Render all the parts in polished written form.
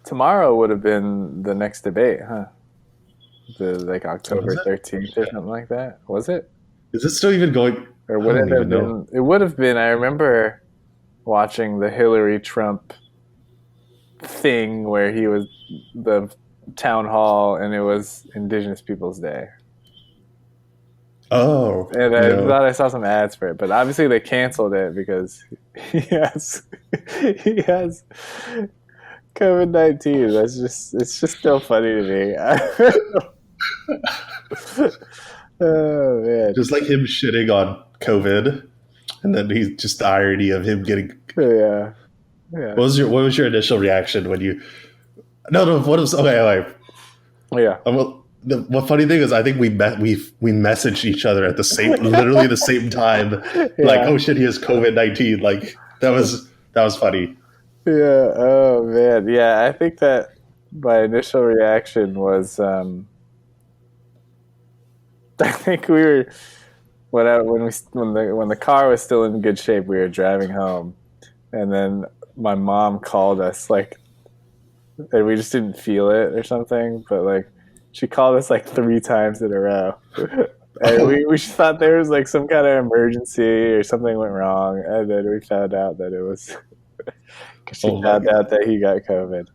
Tomorrow would have been the next debate, huh? The like Oh, is October it? Oh, 13th or shit. something like that. Was it? Is it still even going? Or I would it don't have even know. been? It would have been. I remember watching the Hillary Trump thing where he was the town hall and it was Indigenous Peoples Day. Oh, And I no. thought I saw some ads for it, but obviously they canceled it because he has he has COVID-19. That's just it's just still funny to me. Oh man, Just like him shitting on COVID, and then he's just the irony of him getting. yeah, yeah, What was your initial reaction when you? No, no. What was okay? Like, yeah. what funny thing is, I think we messaged each other at the same, literally the same time. Like, Yeah, oh shit, he has COVID-19. Like that was funny. yeah. Oh man, yeah. I think that my initial reaction was, I think we were when the car was still in good shape. We were driving home, and then my mom called us like, and we just didn't feel it or something. But like, she called us like three times in a row. And Oh, we just thought there was like some kind of emergency or something went wrong, and then we found out that it was because she oh my found out god. that he got COVID,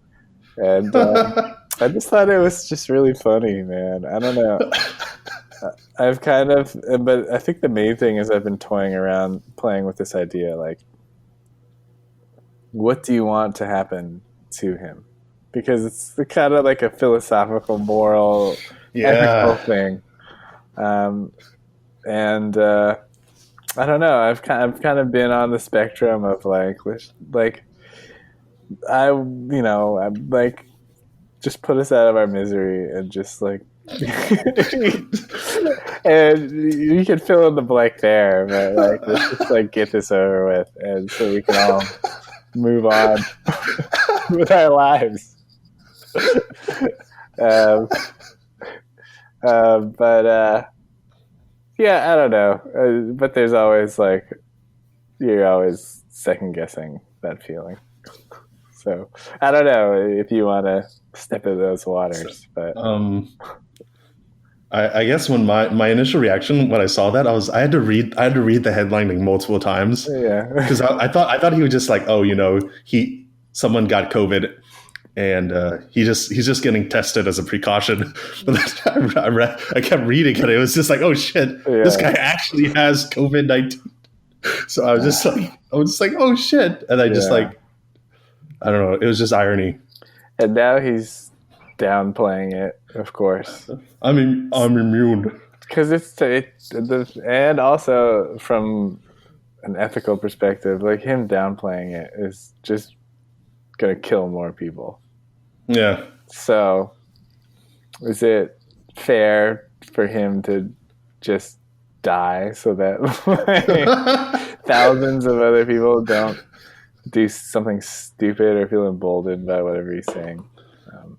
and I just thought it was just really funny, man. I don't know. I've kind of, but I think the main thing is I've been toying around, playing with this idea, like, what do you want to happen to him? Because it's kind of like a philosophical, moral, ethical Yeah. thing, um, and I don't know. I've kind of been on the spectrum of like I'm like just put us out of our misery and just like and you can fill in the blank there, but like let's just like get this over with and so we can all move on with our lives. um, but yeah, I don't know. But there's always like you're always second guessing that feeling. So I don't know if you want to step in those So, waters, but um, I guess when my initial reaction when I saw that, I had to read the headline like multiple times yeah, because I thought he was just like, oh, he someone got COVID and he's just getting tested as a precaution. But then I kept reading it. It was just like, oh shit, this yeah, guy actually has COVID-19. So I was just like, oh shit, and I just yeah. like, I don't know. It was just irony. And now he's downplaying it, of course, I'm immune. because and also from an ethical perspective, like him downplaying it is just gonna kill more people. Yeah. So, is it fair for him to just die so that like, thousands of other people don't do something stupid or feel emboldened by whatever he's saying? Um,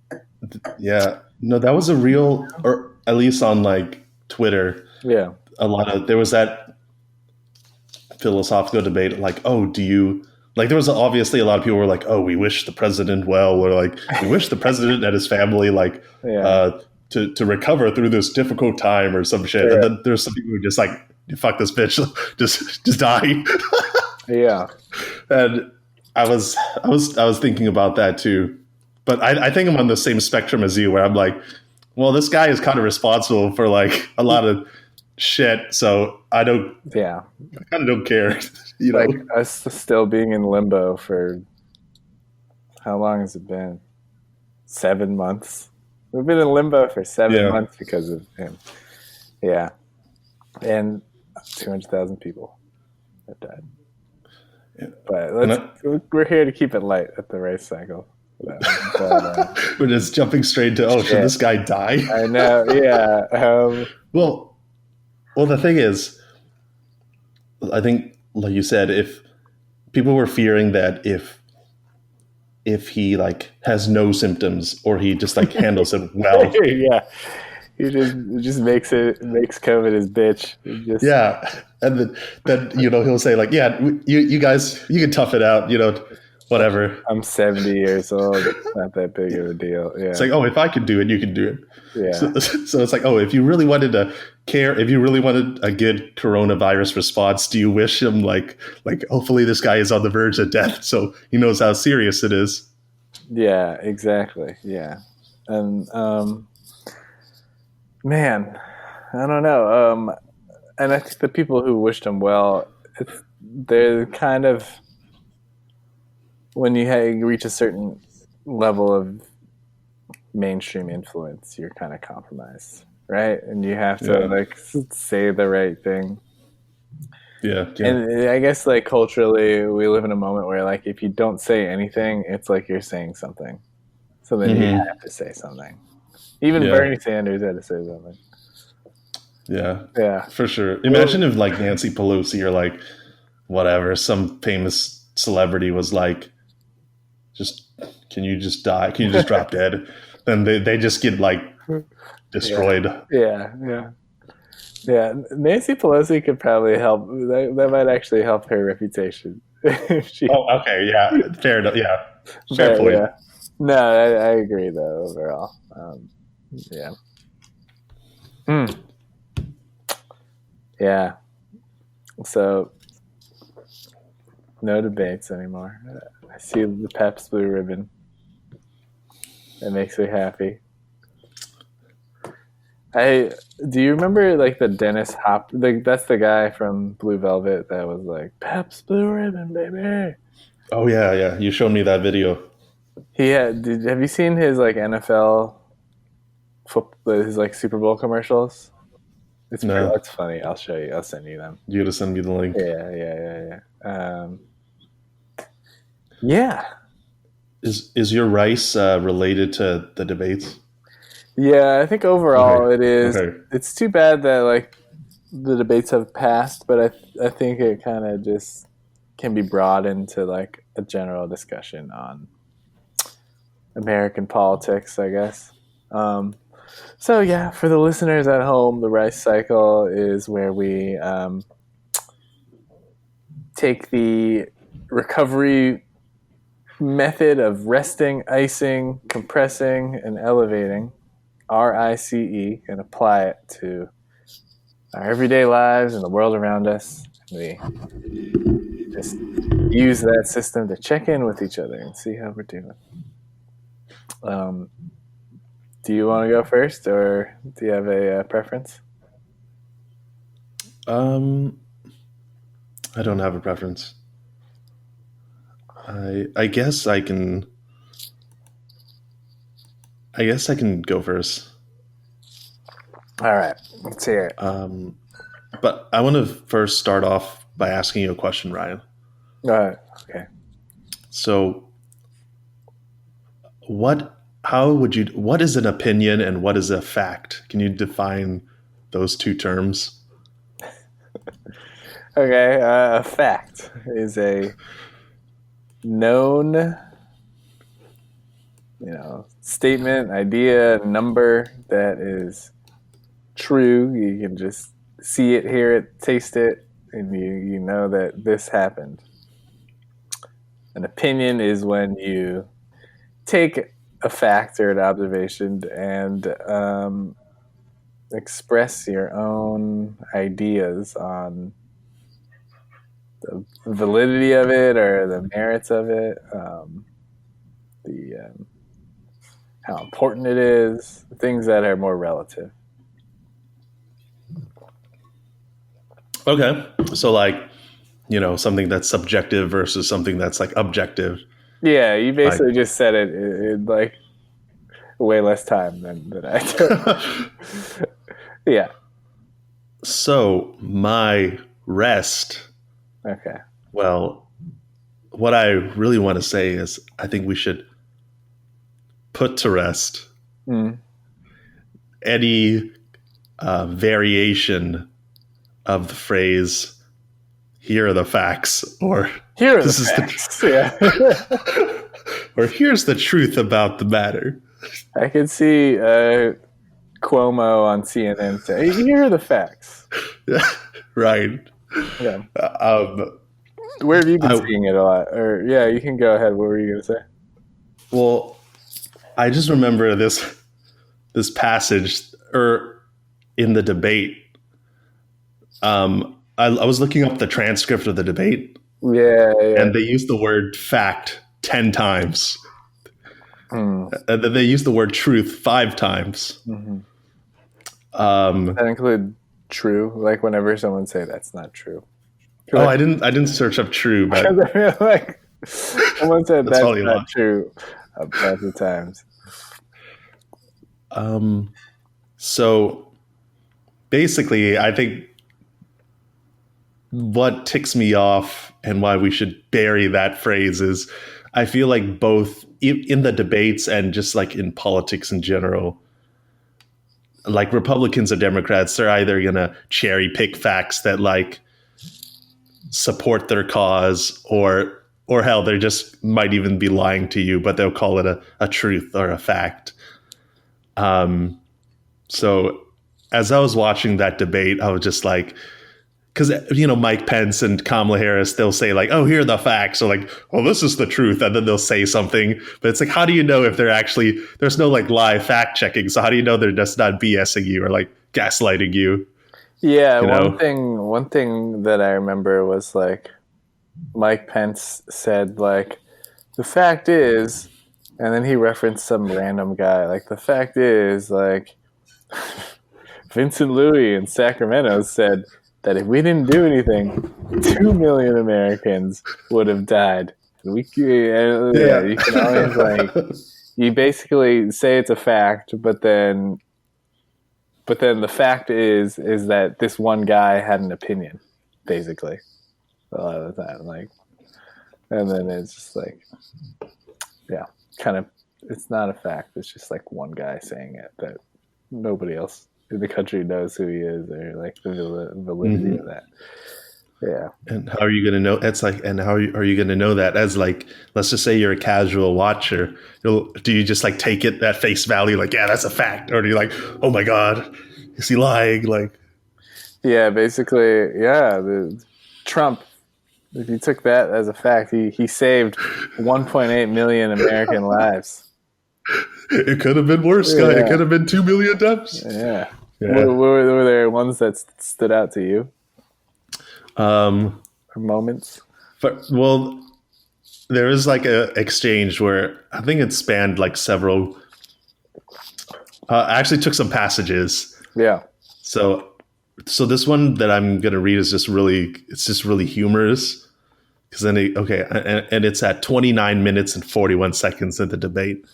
Yeah. No, that was a real, or at least on like Twitter, yeah, there was that philosophical debate like, oh, do you, like, there was obviously a lot of people were like, oh, we wish the president well, or like, we wish the president and his family, like, yeah, uh, to recover through this difficult time or some shit. And yeah, then there's some people who are just like, fuck this bitch, just die. yeah, And I was thinking about that too. But I think I'm on the same spectrum as you, where I'm like, well, this guy is kind of responsible for like a lot of shit, so yeah. I kind of don't care, you Like know? us still being in limbo for how long has it been? 7 months. We've been in limbo for seven Yeah. months because of him. Yeah, and 200,000 people have died. But And we're here to keep it light at the race cycle. But, we're just jumping straight to, oh, should shit, this guy die? I know. Yeah, well, well, the thing is, I think, like you said, if people were fearing that if he like has no symptoms or he just like handles it well. yeah. It just makes COVID his bitch. It just Yeah, and then he'll say like, yeah, you guys, you can tough it out, whatever. I'm 70 years old. It's not that big of a deal. Yeah. It's like, oh, if I could do it, you can do it. Yeah. So it's like, oh, if you really wanted to care, if you really wanted a good coronavirus response, do you wish him like hopefully this guy is on the verge of death, so he knows how serious it is. Yeah, exactly. Yeah. And man, I don't know. And I think the people who wished him well, they're kind of, when you reach a certain level of mainstream influence, you're kind of compromised, right? And you have to like say the right thing. Yeah. And I guess like culturally, we live in a moment where like if you don't say anything, it's like you're saying something. So then you have to say something. Even Bernie Sanders had to say something. Yeah, for sure. Imagine if like Nancy Pelosi or like whatever, some famous celebrity was like, just can you just die? Can you just drop dead? Then they just get like destroyed. Yeah. Nancy Pelosi could probably help. That might actually help her reputation. Okay, yeah, fair enough. Yeah, fair point. Yeah. No, I agree though. Overall, yeah. Yeah. So no debates anymore. I see the Pepsi Blue Ribbon. It makes me happy. Do you remember like the Dennis Hop? Like that's the guy from Blue Velvet that was like Pepsi Blue Ribbon, baby. Oh yeah. You showed me that video. Have you seen his like NFL his like Super Bowl commercials? It's funny. I'll show you. I'll send you them. You gotta send me the link. Yeah. Is your rice related to the debates? Yeah, I think overall it is. Okay. It's too bad that like the debates have passed, but I think it kind of just can be brought into like a general discussion on American politics, I guess. So yeah, for the listeners at home, the rice cycle is where we take the recovery method of resting, icing, compressing, and elevating, RICE, and apply it to our everyday lives and the world around us. We just use that system to check in with each other and see how we're doing. Do you want to go first, or do you have a preference? I don't have a preference. I guess I can go first. All right, let's hear it. But I want to first start off by asking you a question, Ryan. All right. Okay. So, what is an opinion and what is a fact? Can you define those two terms? Okay, a fact is a known, statement, idea, number that is true. You can just see it, hear it, taste it, and you know that this happened. An opinion is when you take a fact or an observation and express your own ideas on the validity of it or the merits of it, how important it is, things that are more relative. Okay, so like, something that's subjective versus something that's like objective. Yeah, you basically just said it in like way less time than I did. Yeah. So my rest. Okay. Well, what I really want to say is I think we should put to rest any variation of the phrase, here are the facts, or here are the facts. Or here's the truth about the matter. I could see Cuomo on CNN say, here are the facts. Right. Yeah. Where have you been seeing it a lot? Or yeah, you can go ahead. What were you gonna say? Well, I just remember this passage or in the debate. I was looking up the transcript of the debate. Yeah. And they used the word fact 10 times. And then they used the word truth 5 times. Mm-hmm. That include true, like whenever someone say that's not true. Oh, I didn't search up true, but like someone said that's not true a bunch of times. So basically, I think what ticks me off and why we should bury that phrase is I feel like both in the debates and just like in politics in general, like Republicans or Democrats, they're either going to cherry pick facts that like support their cause or hell, they just might even be lying to you, but they'll call it a truth or a fact. So as I was watching that debate, I was just like, because, Mike Pence and Kamala Harris, they'll say like, oh, here are the facts. Or like, well, this is the truth. And then they'll say something. But it's like, how do you know if they're actually, there's no like live fact checking. So how do you know they're just not BSing you or like gaslighting you? Yeah. One thing that I remember was like Mike Pence said like, the fact is, and then he referenced some random guy. Like the fact is like Vincent Louis in Sacramento said that if we didn't do anything, 2 million Americans would have died. You can always like you basically say it's a fact, but then the fact is that this one guy had an opinion, basically, a lot of the time. Like, and then it's just like, yeah, kind of, it's not a fact. It's just like one guy saying it that nobody else in the country knows who he is or like the validity of that. Yeah. And how are you going to know? It's like, and how are you going to know that as like, let's just say you're a casual watcher. Do you just like take it at face value? Like, yeah, that's a fact. Or do you like, oh my God, is he lying? Like, yeah, basically. Yeah. Trump, if you took that as a fact, he saved 1.8 million American lives. It could have been worse, guy. It could have been 2 million deaths. Yeah. Were there ones that stood out to you? Or moments? Well, there was like a exchange where I think it spanned like several. I actually took some passages. Yeah. So this one that I'm gonna read is just really humorous because then and it's at 29 minutes and 41 seconds in the debate.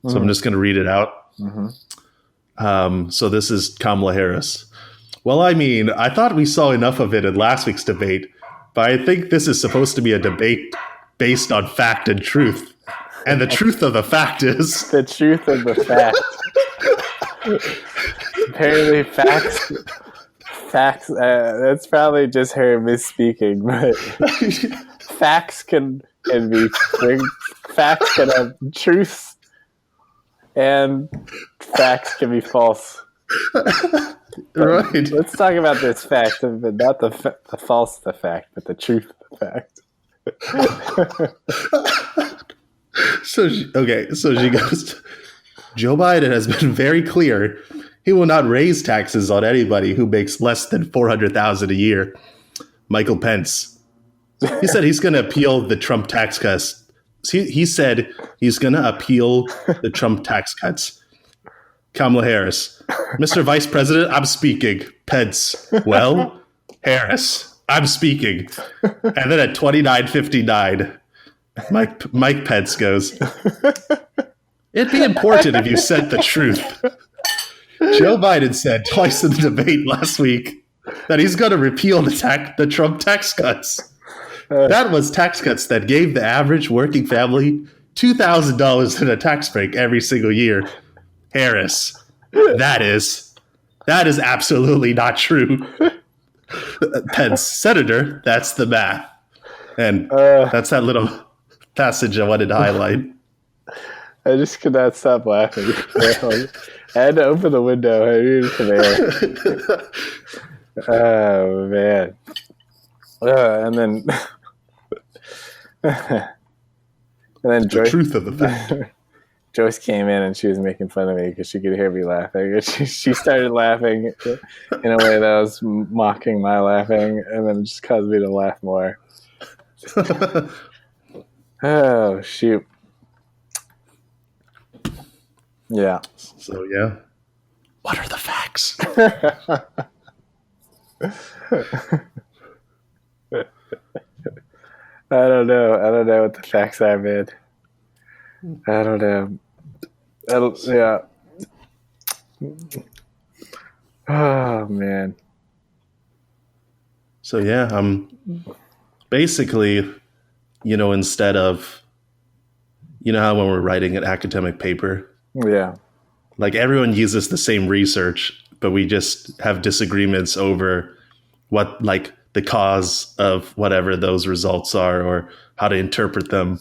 So I'm just going to read it out. Mm-hmm. So this is Kamala Harris. Well, I mean, I thought we saw enough of it in last week's debate, but I think this is supposed to be a debate based on fact and truth. And the truth of the fact is... The truth of the fact. Apparently facts, that's probably just her misspeaking, but facts can have truth. And facts can be false. Right. Let's talk about this fact, but not the false the fact, but the truth of the fact. So she goes, Joe Biden has been very clear. He will not raise taxes on anybody who makes less than $400,000 a year. Michael Pence. He said he's going to appeal the Trump tax cuts. He said he's going to appeal the Trump tax cuts. Kamala Harris. Mr. Vice President, I'm speaking. Pence. Well, Harris, I'm speaking. And then at 29:59, Mike Pence goes, it'd be important if you said the truth. Joe Biden said twice in the debate last week that he's going to repeal the Trump tax cuts. That was tax cuts that gave the average working family $2,000 in a tax break every single year. Harris, that is absolutely not true. Pence, Senator, that's the math. And that's that little passage I wanted to highlight. I just could not stop laughing. I had to open the window. I needed some air. Oh, man. And then And then The truth of the fact. Joyce came in and she was making fun of me because she could hear me laughing. She started laughing in a way that was mocking my laughing, and then it just caused me to laugh more. Oh, shoot. Yeah. So, yeah. What are the facts? I don't know. I don't know what the facts are, man. I don't know. Yeah. Oh, man. So, yeah, basically, instead of, how when we're writing an academic paper, Yeah. like everyone uses the same research, but we just have disagreements over what, like, the cause of whatever those results are or how to interpret them.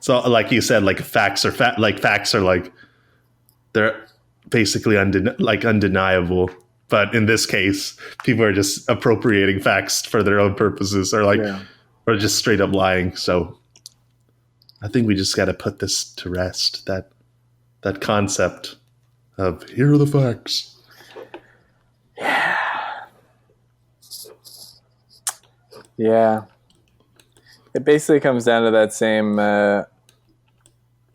So, like you said, like facts are like they're basically undeniable. But in this case, people are just appropriating facts for their own purposes, or or just straight up lying. So, I think we just got to put this to rest. That concept of here are the facts. Yeah. Yeah. It basically comes down to that same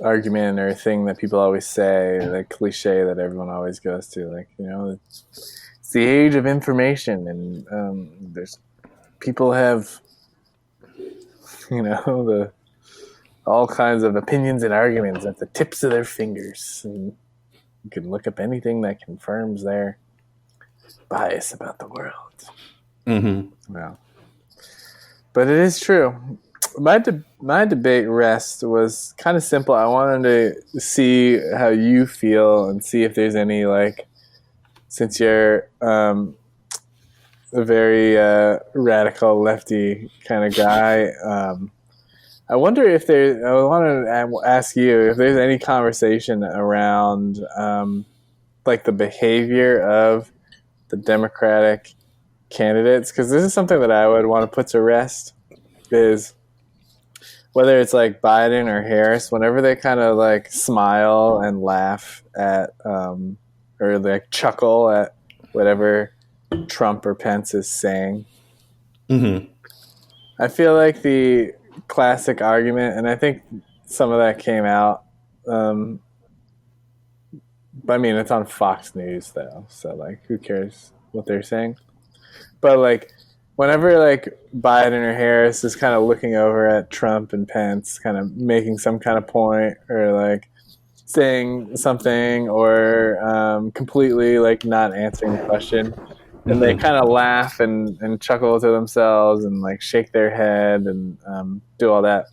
argument or thing that people always say, the cliche that everyone always goes to, like, it's the age of information, and there's people have, all kinds of opinions and arguments at the tips of their fingers, and you can look up anything that confirms their bias about the world. Mm-hmm. Yeah. But it is true. My debate rest was kind of simple. I wanted to see how you feel and see if there's any, like, since you're a very radical lefty kind of guy, I wonder if I wanted to ask you if there's any conversation around like the behavior of the Democratic candidates, because this is something that I would want to put to rest, is whether it's like Biden or Harris, whenever they kind of like smile and laugh at or like chuckle at whatever Trump or Pence is saying. Mm-hmm. I feel like the classic argument, and I think some of that came out, I mean, it's on Fox News though, so like who cares what they're saying? But like whenever like Biden or Harris is kind of looking over at Trump and Pence, kind of making some kind of point or like saying something or completely like not answering the question, and they kind of laugh and chuckle to themselves and like shake their head and do all that.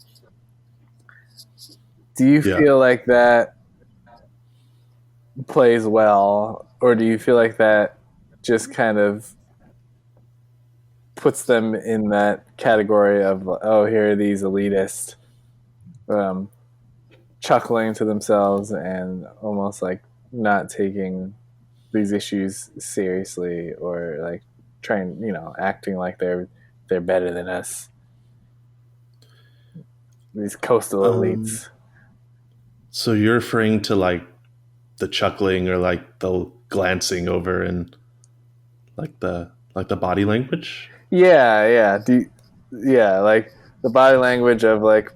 Do you feel like that plays well, or do you feel like that just kind of puts them in that category of, oh, here are these elitists chuckling to themselves and almost like not taking these issues seriously, or like trying, acting like they're better than us, these coastal elites? So you're referring to like the chuckling or like the glancing over and like the body language? Yeah. Like the body language of like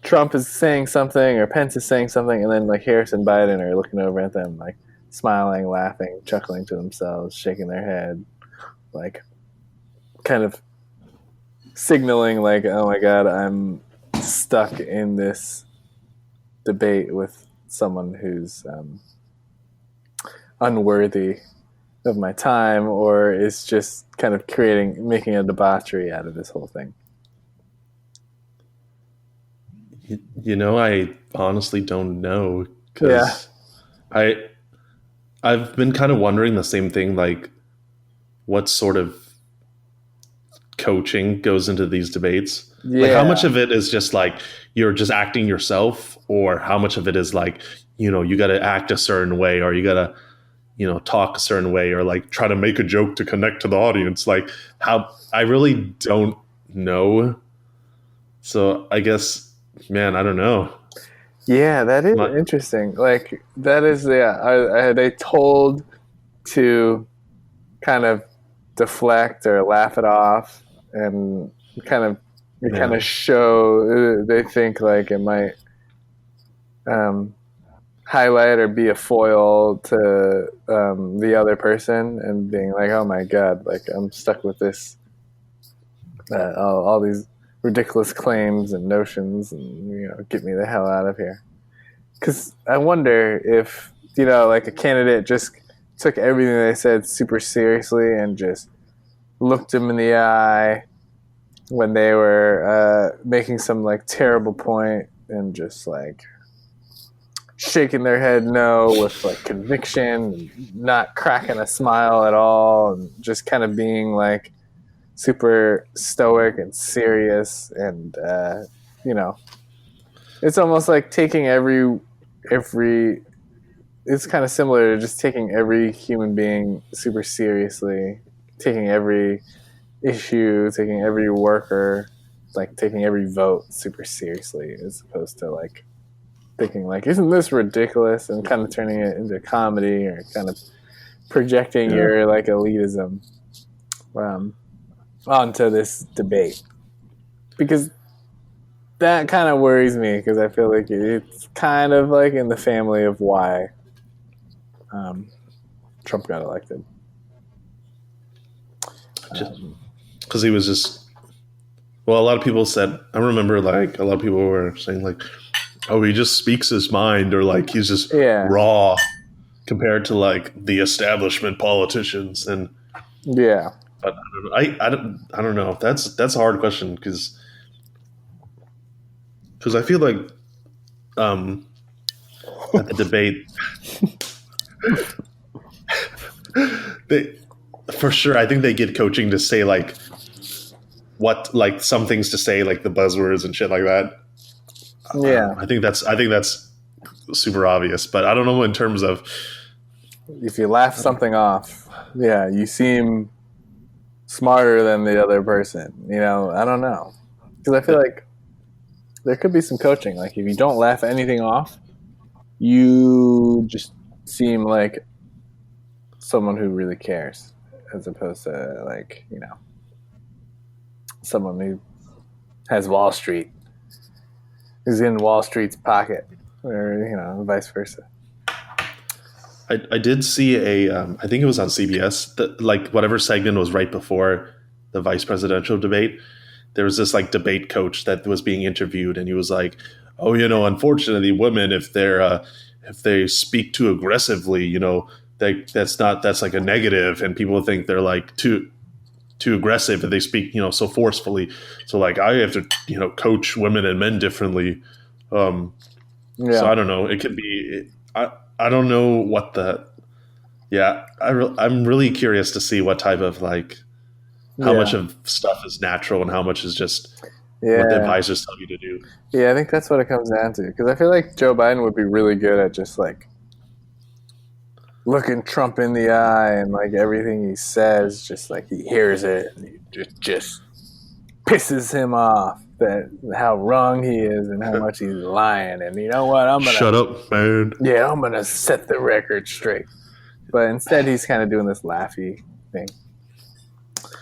Trump is saying something or Pence is saying something, and then like Harris and Biden are looking over at them like smiling, laughing, chuckling to themselves, shaking their head, like kind of signaling like, oh my God, I'm stuck in this debate with someone who's unworthy of my time, or is just kind of making a debauchery out of this whole thing. I honestly don't know, because I've been kind of wondering the same thing, like what sort of coaching goes into these debates. Like how much of it is just like you're just acting yourself, or how much of it is like, you got to act a certain way, or you got to, talk a certain way, or like try to make a joke to connect to the audience. Like how, I really don't know. So I guess, man, I don't know. Yeah, that is My, interesting. Like that is are they told to kind of deflect or laugh it off and kind of yeah, show they think like it might um, highlight or be a foil to the other person and being like, oh my god, like I'm stuck with this all these ridiculous claims and notions and get me the hell out of here. Because I wonder if like a candidate just took everything they said super seriously and just looked them in the eye when they were making some like terrible point and just like shaking their head no with like conviction, not cracking a smile at all, and just kind of being like super stoic and serious. And it's almost like taking every it's kind of similar to just taking every human being super seriously, taking every issue, taking every worker, like taking every vote super seriously, as opposed to like thinking like, isn't this ridiculous, and kind of turning it into comedy or kind of projecting yeah. your like elitism onto this debate. Because that kind of worries me, because I feel like it's kind of like in the family of why Trump got elected. Because he was just. Well, a lot of people said. I remember, like a lot of people were saying, like, "Oh, he just speaks his mind," or like he's just raw compared to like the establishment politicians. And yeah, but I don't know. That's a hard question because I feel like at the debate. They, for sure, I think they get coaching to say like what, like some things to say, like the buzzwords and shit like that. yeah. I think that's super obvious, but I don't know in terms of If you laugh something off, yeah, you seem smarter than the other person. I don't know, because I feel like there could be some coaching. Like if you don't laugh anything off, you just seem like someone who really cares, as opposed to like someone who has Wall Street, who's in Wall Street's pocket, or vice versa. I did see I think it was on CBS, that like whatever segment was right before the vice presidential debate. There was this like debate coach that was being interviewed, and he was like, "Oh, unfortunately, women, if they speak too aggressively, that's like a negative, and people think they're like too aggressive, and they speak so forcefully. So like I have to coach women and men differently." So I don't know. It could be. I don't know what the. Yeah, I'm really curious to see what type of like how much of stuff is natural and how much is just what the advisors tell you to do. Yeah, I think that's what it comes down to. Because I feel like Joe Biden would be really good at just like looking Trump in the eye, and like everything he says, just like he hears it and he just pisses him off that how wrong he is and how much he's lying. And you know what? I'm gonna shut up, man. Yeah, I'm gonna set the record straight. But instead, he's kind of doing this laughy thing.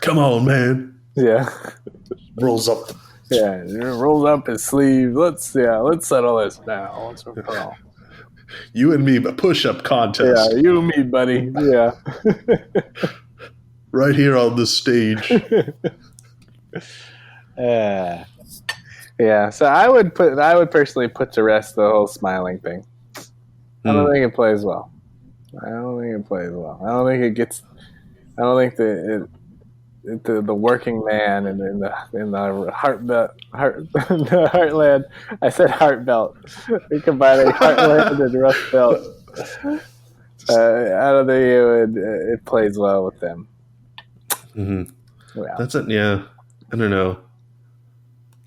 Come on, man. Yeah. Rolls up. Yeah, rolls up his sleeve. Let's settle this now once and for all. You and me, a push-up contest. Yeah, you and me, buddy. Yeah. Right here on the stage. Yeah. So I would personally put to rest the whole smiling thing. I don't think it plays well. I don't think the working man in the heartland. I said heart belt. We combining heartland and rust belt. I don't think it plays well with them. Mm-hmm. Yeah. That's it. Yeah, I don't know.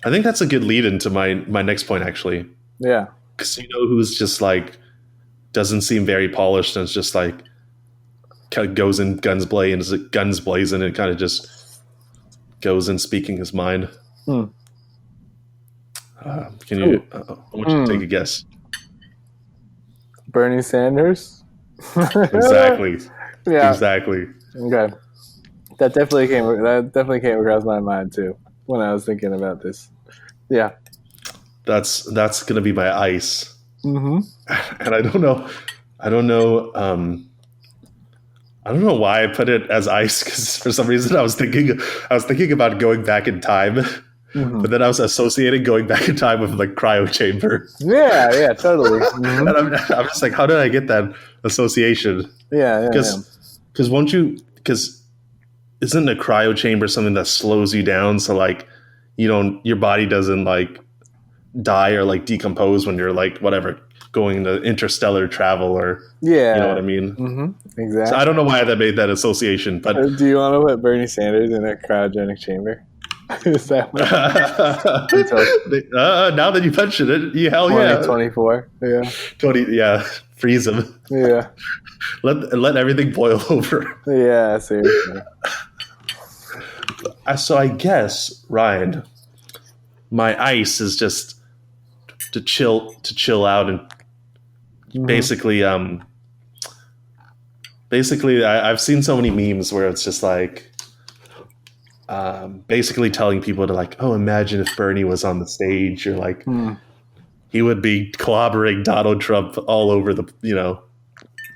I think that's a good lead into my next point, actually. Yeah, because who's just like doesn't seem very polished and it's just like kind of goes in guns blazing and kind of just goes in speaking his mind. Can you? I want you to take a guess. Bernie Sanders. Exactly. Yeah. Exactly. Okay. That definitely came across my mind too when I was thinking about this. Yeah. That's gonna be my ice. Mm-hmm. And I don't know. I don't know. I don't know why I put it as ice, because for some reason I was thinking about going back in time, Mm-hmm. but then I was associating going back in time with like cryo chamber. Yeah, totally. Mm-hmm. And I'm just like, how did I get that association? Yeah. Because isn't a cryo chamber something that slows you down, so like your body doesn't like die or like decompose when you're like whatever going into interstellar travel, or Yeah. you know what I mean? Mm-hmm. Exactly. So I don't know why that made that association, but do you want to put Bernie Sanders in a cryogenic chamber? Is that what? Now that you mention it, hell 2024. Yeah. 20, yeah, freeze him. Yeah. Let everything boil over. Yeah. Seriously. So I guess, Ryan, my ice is just to chill out and basically I've seen so many memes where it's just like basically telling people to like, oh, imagine if Bernie was on the stage, or like he would be clobbering Donald Trump all over the,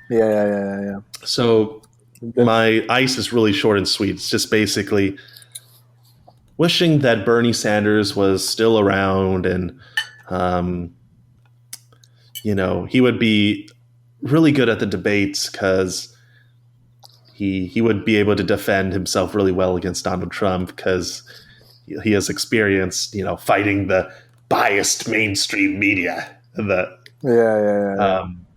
Yeah. So my ice is really short and sweet. It's just basically wishing that Bernie Sanders was still around, and he would be really good at the debates, because he would be able to defend himself really well against Donald Trump, because he has experience, fighting the biased mainstream media,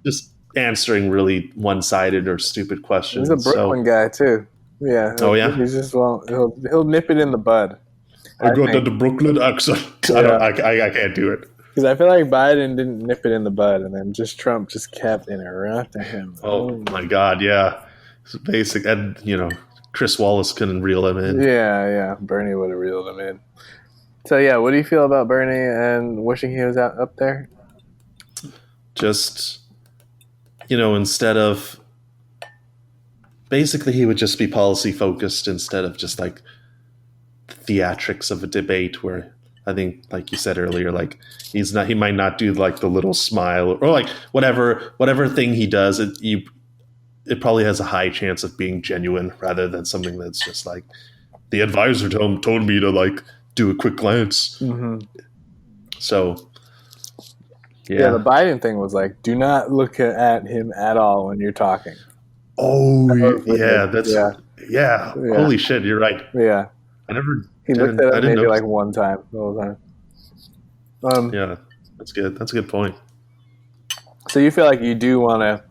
just answering really one-sided or stupid questions. He's a Brooklyn guy too. Yeah. Oh yeah. He's just he'll nip it in the bud. I got the Brooklyn accent. Yeah. I can't do it. Because I feel like Biden didn't nip it in the bud, and then Trump just kept interrupting him. Oh my God, yeah. It's basic, and Chris Wallace couldn't reel him in. Yeah. Bernie would have reeled him in. So yeah, what do you feel about Bernie and wishing he was up there? Just, instead of, basically he would just be policy focused instead of just like theatrics of a debate, where I think, like you said earlier, like he might not do like the little smile, or like whatever thing he does, it probably has a high chance of being genuine, rather than something that's just like, the advisor told me to like do a quick glance. Mm-hmm. So yeah, the Biden thing was like, do not look at him at all when you're talking. Oh yeah, holy shit, you're right. Yeah, he looked at him maybe like one time the whole time. Yeah, that's good. That's a good point. So you feel like you do want to.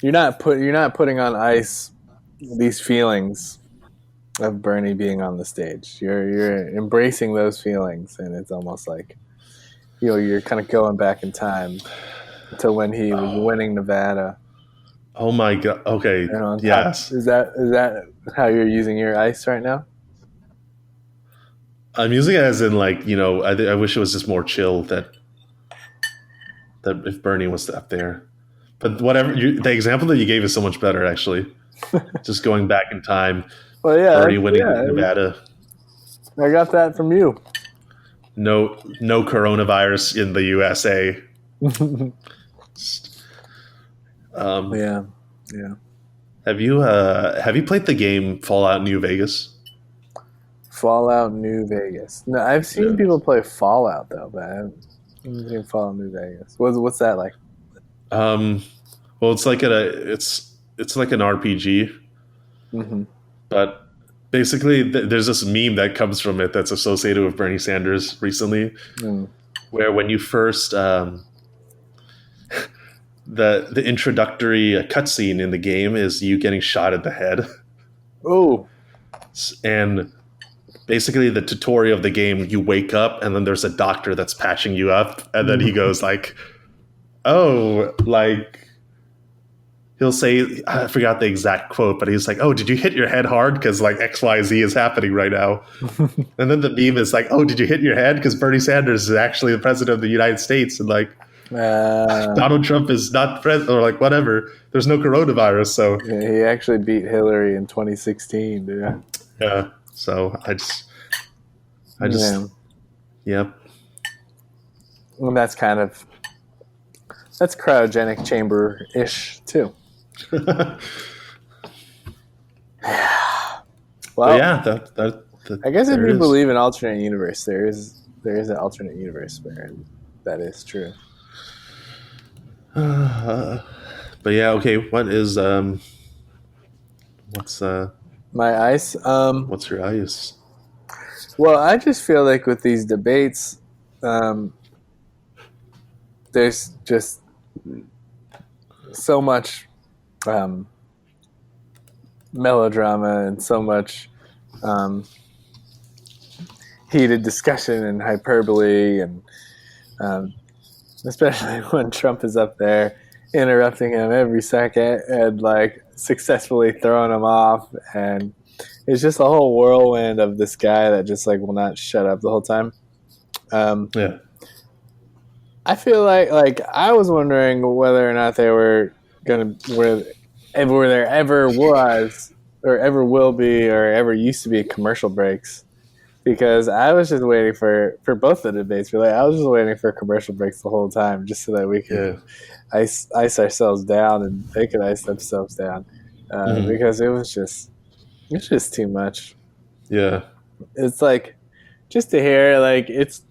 You're not putting on ice these feelings of Bernie being on the stage. You're embracing those feelings, and it's almost like you're kind of going back in time to when he was winning Nevada. Oh my God! Okay, yes. Is that how you're using your ice right now? I'm using it as in like, I wish it was just more chill, that if Bernie was up there. But whatever, the example that you gave is so much better, actually. Just going back in time. Well, yeah, Bernie winning Nevada. I got that from you. No coronavirus in the USA. Yeah. Have you played the game Fallout New Vegas? Fallout New Vegas. No, I've seen people play Fallout though, but I haven't seen Fallout New Vegas. What's that like? Well, it's like it's like an RPG, but basically there's this meme that comes from it that's associated with Bernie Sanders recently, where when you first the introductory cutscene in the game is you getting shot at the head. Oh, and basically the tutorial of the game, you wake up and then there's a doctor that's patching you up, and then he goes like, oh, like he'll say, I forgot the exact quote, but he's like, "Oh, did you hit your head hard? Because like XYZ is happening right now." And then the meme is like, "Oh, did you hit your head? Because Bernie Sanders is actually the president of the United States." And like, Donald Trump is not the president, or like whatever. There's no coronavirus, so yeah, he actually beat Hillary in 2016. Dude. yeah. So I just, Yeah. yep. And that's cryogenic chamber-ish too. Well, yeah, I guess if there you it is. believe in alternate universe, there is an alternate universe where that is true. But yeah, okay. What is My ice. what's your ice? Well, I just feel like with these debates, there's just so much melodrama and so much heated discussion and hyperbole, and especially when Trump is up there interrupting him every second and like successfully throwing him off, and it's just a whole whirlwind of this guy that just like will not shut up the whole time. Yeah. I feel like I was wondering whether or not they were gonna where there ever was or ever will be or ever used to be commercial breaks, because I was just waiting for both the debates. Really, I was just waiting for commercial breaks the whole time, just so that we could ice ourselves down and they could ice themselves down, because it was just too much. Yeah. It's like just to hear like it's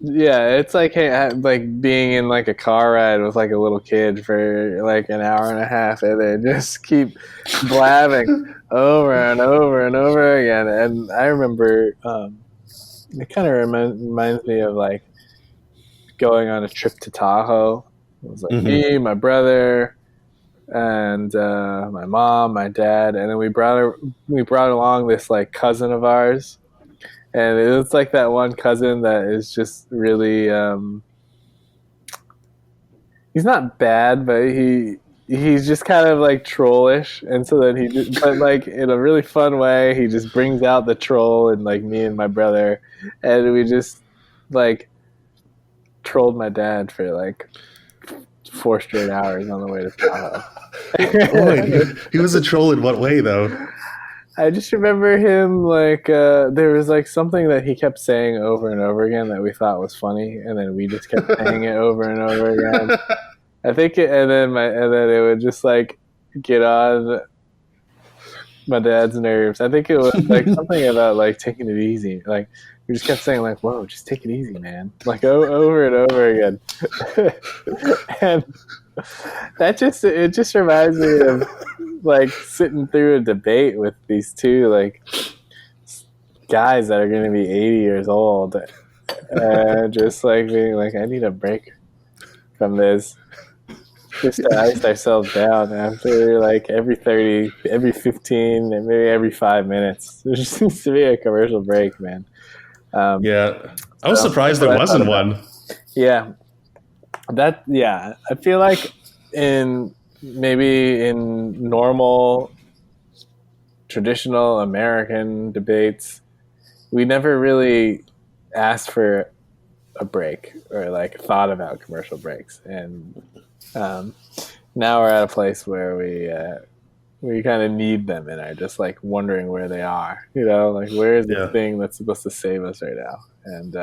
like like being in like a car ride with like a little kid for like an hour and a half, and then just keep blabbing over and over and over again. And I remember it kind of reminds me of like going on a trip to Tahoe. It was like me, my brother, and my mom, my dad, and then we brought along this like cousin of ours. And it's like that one cousin that is just really he's not bad, but he's just kind of like trollish, and so then but like in a really fun way, he just brings out the troll in like me and my brother, and we just like trolled my dad for like 4 straight hours on the way to Tahoe. Oh, wait, he was a troll in what way though? I just remember him like there was like something that he kept saying over and over again that we thought was funny, and then we just kept saying it over and over again. I think and then it would just like get on my dad's nerves. I think it was like something about like taking it easy. Like we just kept saying like, "Whoa, just take it easy, man!" Like over and over again. And it just reminds me of like sitting through a debate with these two like guys that are going to be 80 years old, and just like being like, I need a break from this, just to ice ourselves down after like every 30, every 15, and maybe every 5 minutes. There just needs to be a commercial break, man. Yeah, I was surprised there wasn't one. Yeah, I feel like in normal traditional American debates, we never really asked for a break or like thought about commercial breaks, and now we're at a place where we kind of need them and are just like wondering where they are, like where is the thing that's supposed to save us right now. And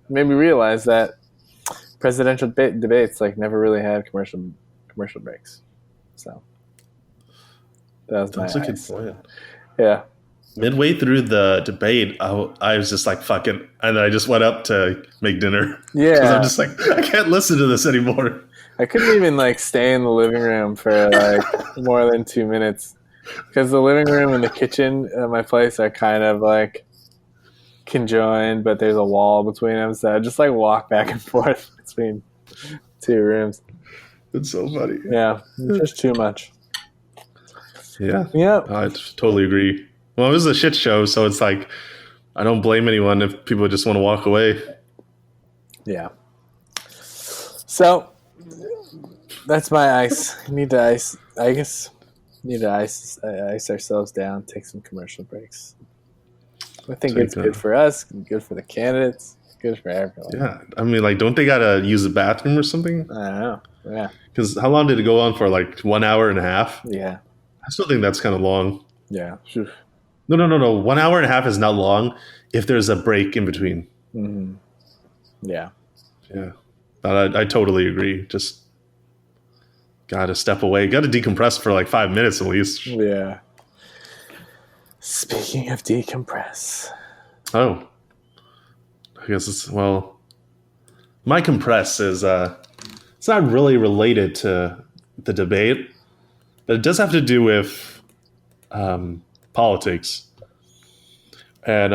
made me realize that presidential debates like never really had commercial breaks. So that's a good point. Yeah. Midway through the debate, I was just like, fuck it. And I just went up to make dinner. Yeah. Because I'm just like, I can't listen to this anymore. I couldn't even like stay in the living room for like more than 2 minutes, because the living room and the kitchen at my place are kind of like conjoined, but there's a wall between them. So I just like walk back and forth between 2 rooms. It's so funny. Yeah. It's just too much. Yeah. Yeah. I totally agree. Well, it was a shit show, so it's like I don't blame anyone if people just want to walk away. Yeah. So that's my ice. I need to ice. I guess need to ice ourselves down, take some commercial breaks. I think Take it's good for us, good for the candidates, good for everyone. Yeah, I mean, like, don't they gotta use the bathroom or something? I don't know. Yeah. Because how long did it go on for? Like 1 hour and a half? Yeah. I still think that's kind of long. Yeah. Sure. No. 1 hour and a half is not long if there's a break in between. Mm-hmm. Yeah. Yeah, I totally agree. Just gotta step away. Gotta decompress for like 5 minutes at least. Yeah. Speaking of decompress. Oh, I guess my compress is it's not really related to the debate, but it does have to do with politics. And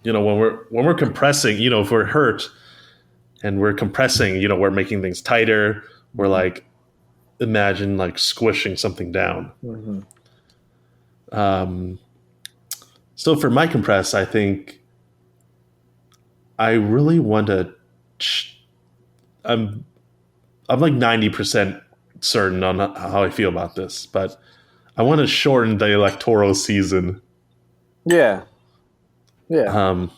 when we're compressing, if we're hurt and we're compressing, we're making things tighter. We're like, imagine like squishing something down. Mm-hmm. So for my compress, I think I really want to. I'm like 90% certain on how I feel about this, but I want to shorten the electoral season. Yeah. Yeah.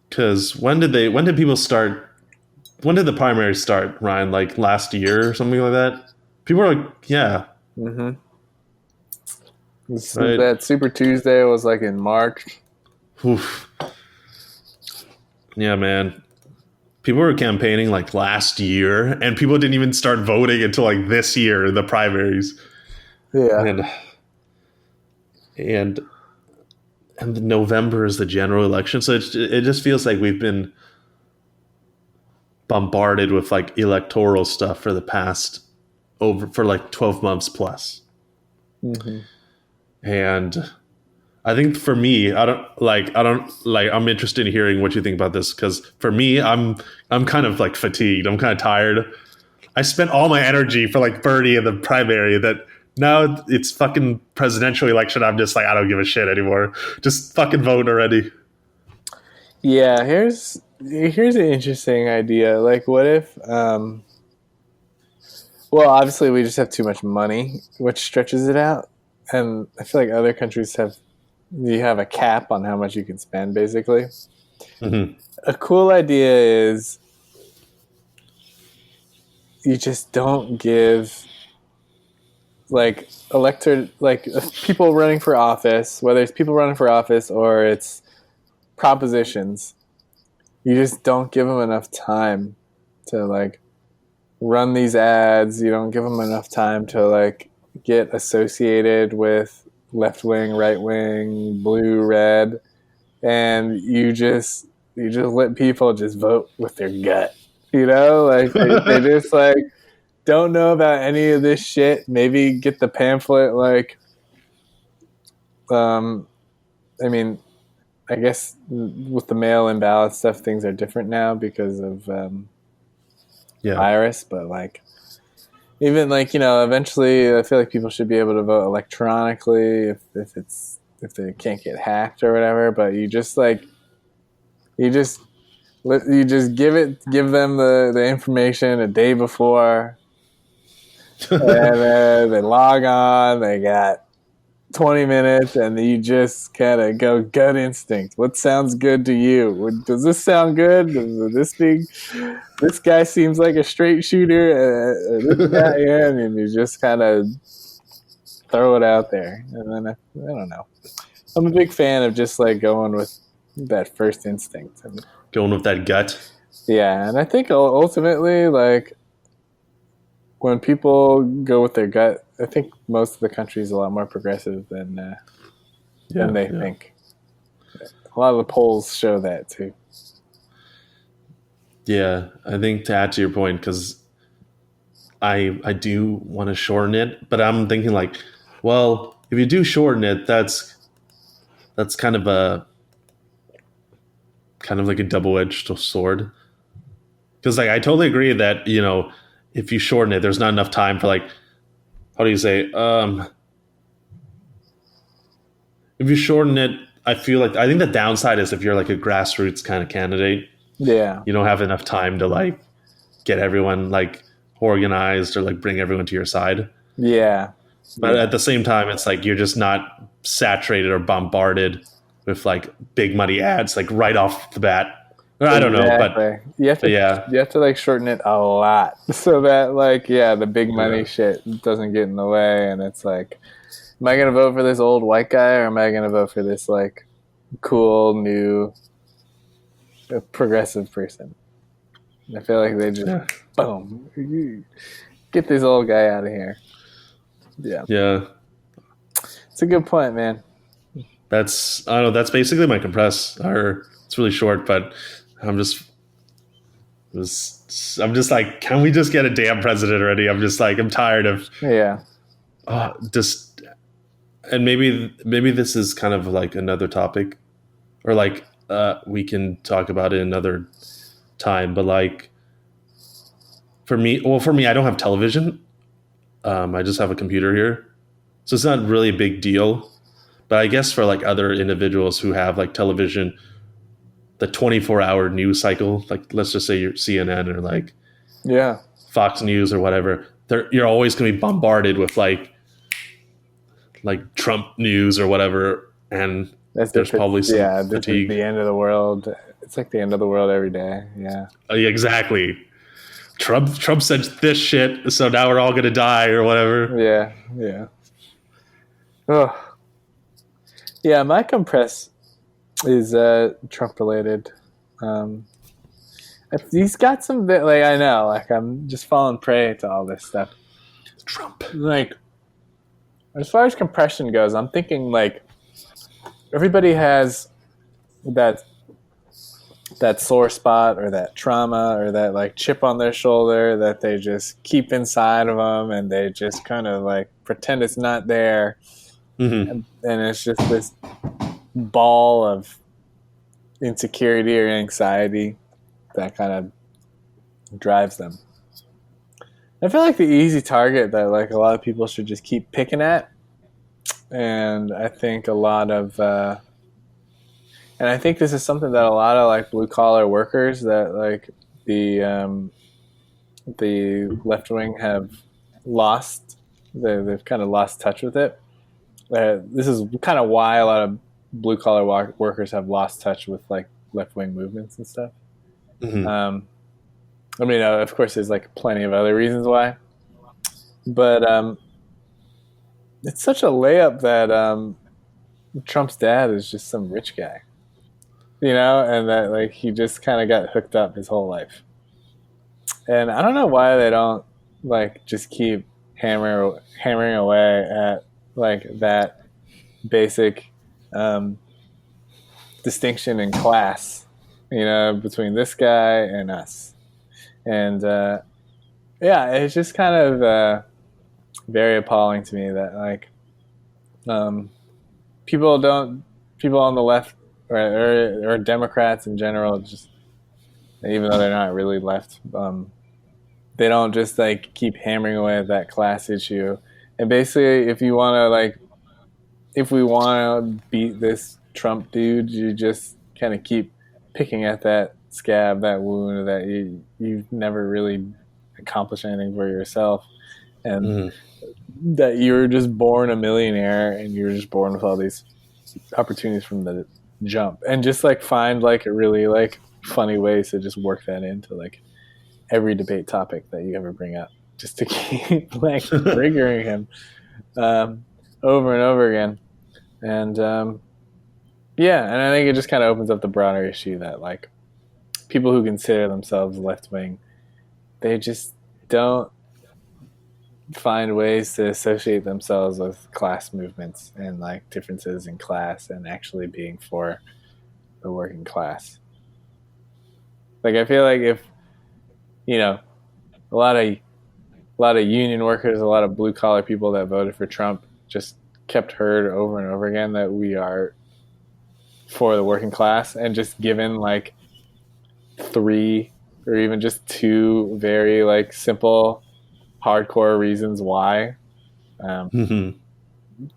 Because when did people start? When did the primaries start, Ryan? Like last year or something like that? People are like, yeah. Mm-hmm. Right. That Super Tuesday was like in March. Oof. Yeah, man. People were campaigning like last year, and people didn't even start voting until like this year in the primaries. Yeah. And November is the general election, so it just feels like we've been bombarded with like electoral stuff for the past for like 12 months plus. Mm-hmm. And I think for me, I'm interested in hearing what you think about this, because for me, I'm kind of like fatigued. I'm kind of tired. I spent all my energy for like Bernie in the primary, that now it's fucking presidential election. I'm just like, I don't give a shit anymore. Just fucking vote already. Yeah, here's an interesting idea. Like, what if well, obviously we just have too much money, which stretches it out. And I feel like other countries have a cap on how much you can spend, basically. Mm-hmm. A cool idea is you just don't give like people running for office, whether it's people running for office or it's propositions, you just don't give them enough time to like run these ads. You don't give them enough time to like get associated with left wing, right wing, blue, red, and you just let people just vote with their gut. Like they just like don't know about any of this shit. Maybe get the pamphlet. Like, I mean, I guess with the mail-in ballot stuff, things are different now because of virus. But like, even like eventually, I feel like people should be able to vote electronically if they can't get hacked or whatever. But you just give them the information a day before, and then they log on. They got 20 minutes, and you just kind of go gut instinct. What sounds good to you? Does this sound good? This guy seems like a straight shooter. This guy, and you just kind of throw it out there. And then I don't know. I'm a big fan of just like going with that first instinct. Going with that gut. Yeah, and I think ultimately, like, when people go with their gut, I think most of the country is a lot more progressive than they think. A lot of the polls show that too. Yeah, I think to add to your point, because I do want to shorten it, but I'm thinking like, well, if you do shorten it, that's kind of like a double-edged sword. Because like I totally agree that if you shorten it, there's not enough time for like, how do you say? If you shorten it, I think the downside is if you're like a grassroots kind of candidate, yeah, you don't have enough time to like get everyone like organized or like bring everyone to your side. Yeah. But at the same time, it's like you're just not saturated or bombarded with like big money ads like right off the bat. I don't know, but yeah, you have to like shorten it a lot so that like the big money shit doesn't get in the way, and it's like, am I gonna vote for this old white guy, or am I gonna vote for this like cool new progressive person? I feel like they just boom, get this old guy out of here. Yeah. It's a good point, man. That's I don't know. That's basically my compress. Or it's really short, but I'm just like, can we just get a damn president already? I'm just like, I'm tired of just. And maybe this is kind of like another topic, or like we can talk about it another time. But like for me, I don't have television. I just have a computer here, so it's not really a big deal. But I guess for like other individuals who have like television, the 24-hour news cycle, like let's just say you're CNN or like Fox News or whatever, you're always going to be bombarded with like Trump news or whateper, and there's probably some fatigue. The end of the world. It's like the end of the world every day. Yeah. Exactly. Trump said this shit, so now we're all going to die or whatever. Yeah. Oh. Yeah, my compress is Trump related. He's got some like, I know, like I'm just falling prey to all this stuff. Trump. Like, as far as compression goes, I'm thinking like everybody has that sore spot or that trauma or that like chip on their shoulder that they just keep inside of them, and they just kind of like pretend it's not there. And it's just this ball of insecurity or anxiety that kind of drives them. I feel like the easy target that like a lot of people should just keep picking at, and I think a lot of and I think this is something that a lot of like blue collar workers that like the left wing have lost. They've kind of lost touch with it. This is kind of why a lot of blue collar workers have lost touch with like left wing movements and stuff. I mean, of course, there's like plenty of other reasons why, but it's such a layup that Trump's dad is just some rich guy, and that like he just kind of got hooked up his whole life. And I don't know why they don't like just keep hammering away at like that basic distinction in class, between this guy and us. And it's just kind of very appalling to me that like people on the left or Democrats in general, just even though they're not really left, they don't just like keep hammering away at that class issue. And basically, if we want to beat this Trump dude, you just kind of keep picking at that scab, that wound that you've never really accomplished anything for yourself, and that you were just born a millionaire, and you were just born with all these opportunities from the jump, and just like find like really like funny ways to just work that into like every debate topic that you ever bring up, just to keep like triggering him over and over again. And and I think it just kind of opens up the broader issue that like people who consider themselves left wing, they just don't find ways to associate themselves with class movements and like differences in class and actually being for the working class. Like I feel like if a lot of union workers, a lot of blue collar people that voted for Trump just kept heard over and over again that we are for the working class, and just given like 3 or even just 2 very like simple hardcore reasons why, then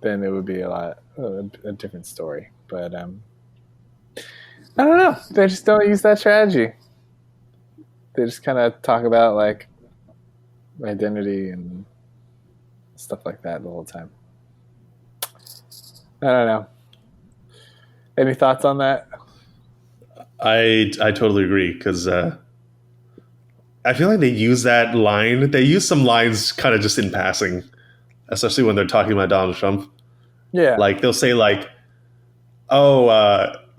it would be a different story. But I don't know, they just don't use that strategy. They just kind of talk about like identity and stuff like that the whole time. I don't know. Any thoughts on that? I totally agree because I feel like they use that line. They use some lines kind of just in passing, especially when they're talking about Donald Trump. Yeah. Like they'll say like, "Oh,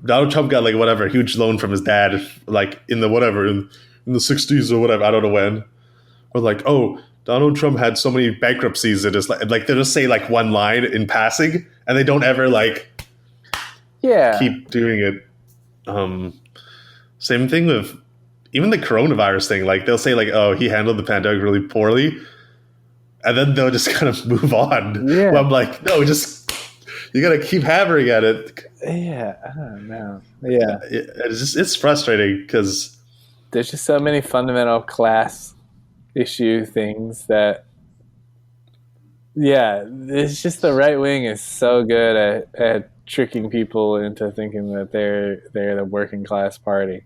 Donald Trump got like whatever huge loan from his dad, like in the whatever in the '60s or whatever. I don't know when." Or like, "Oh, Donald Trump had so many bankruptcies." It is like they just say like one line in passing, and they don't ever like keep doing it. Same thing with even the coronavirus thing. Like they'll say like, "Oh, he handled the pandemic really poorly," and then they'll just kind of move on. Yeah. Well, I'm like, no, you got to keep hammering at it. Yeah, I don't know. Yeah, it's frustrating because there's just so many fundamental class issue things that. Yeah, it's just the right wing is so good at tricking people into thinking that they're the working class party.